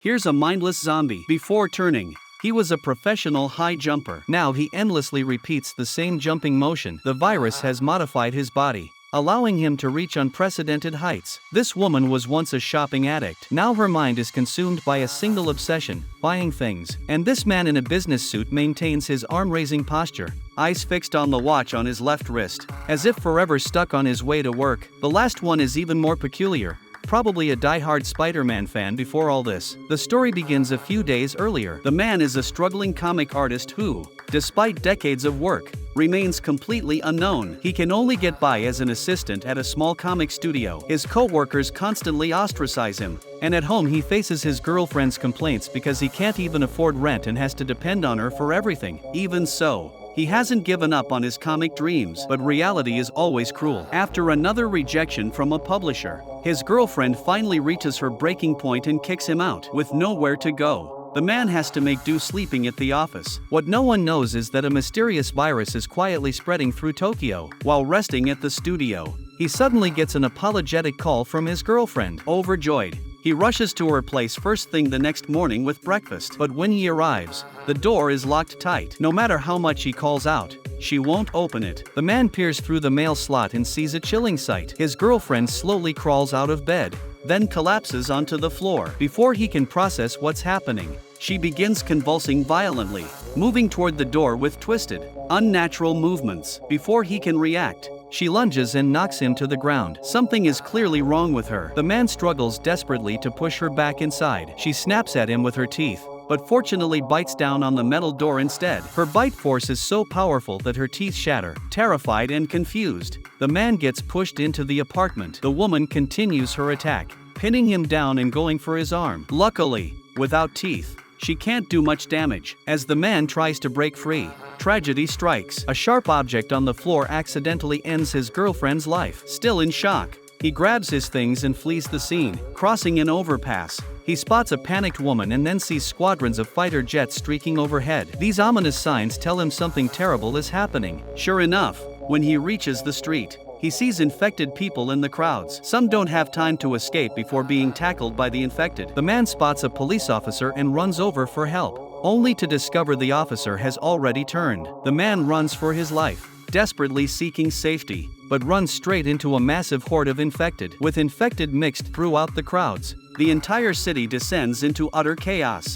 Here's a mindless zombie. Before turning, he was a professional high jumper. Now he endlessly repeats the same jumping motion. The virus has modified his body, allowing him to reach unprecedented heights. This woman was once a shopping addict. Now her mind is consumed by a single obsession: buying things. And this man in a business suit maintains his arm-raising posture, eyes fixed on the watch on his left wrist, as if forever stuck on his way to work. The last one is even more peculiar. Probably a die-hard Spider-Man fan before all this. The story begins a few days earlier. The man is a struggling comic artist who, despite decades of work, remains completely unknown. He can only get by as an assistant at a small comic studio. His co-workers constantly ostracize him, and at home he faces his girlfriend's complaints because he can't even afford rent and has to depend on her for everything. Even so, he hasn't given up on his comic dreams, but reality is always cruel. After another rejection from a publisher, his girlfriend finally reaches her breaking point and kicks him out. With nowhere to go, the man has to make do sleeping at the office. What no one knows is that a mysterious virus is quietly spreading through Tokyo. While resting at the studio, he suddenly gets an apologetic call from his girlfriend. Overjoyed, he rushes to her place first thing the next morning with breakfast. But when he arrives, the door is locked tight. No matter how much he calls out, she won't open it. The man peers through the mail slot and sees a chilling sight. His girlfriend slowly crawls out of bed, then collapses onto the floor. Before he can process what's happening, she begins convulsing violently, moving toward the door with twisted, unnatural movements. Before he can react, she lunges and knocks him to the ground. Something is clearly wrong with her. The man struggles desperately to push her back inside. She snaps at him with her teeth, but fortunately bites down on the metal door instead. Her bite force is so powerful that her teeth shatter. Terrified and confused, the man gets pushed into the apartment. The woman continues her attack, pinning him down and going for his arm. Luckily, without teeth, she can't do much damage. As the man tries to break free, tragedy strikes. A sharp object on the floor accidentally ends his girlfriend's life. Still in shock, he grabs his things and flees the scene. Crossing an overpass, he spots a panicked woman and then sees squadrons of fighter jets streaking overhead. These ominous signs tell him something terrible is happening. Sure enough, when he reaches the street, he sees infected people in the crowds. Some don't have time to escape before being tackled by the infected. The man spots a police officer and runs over for help, only to discover the officer has already turned. The man runs for his life, desperately seeking safety, but runs straight into a massive horde of infected. With infected mixed throughout the crowds, the entire city descends into utter chaos.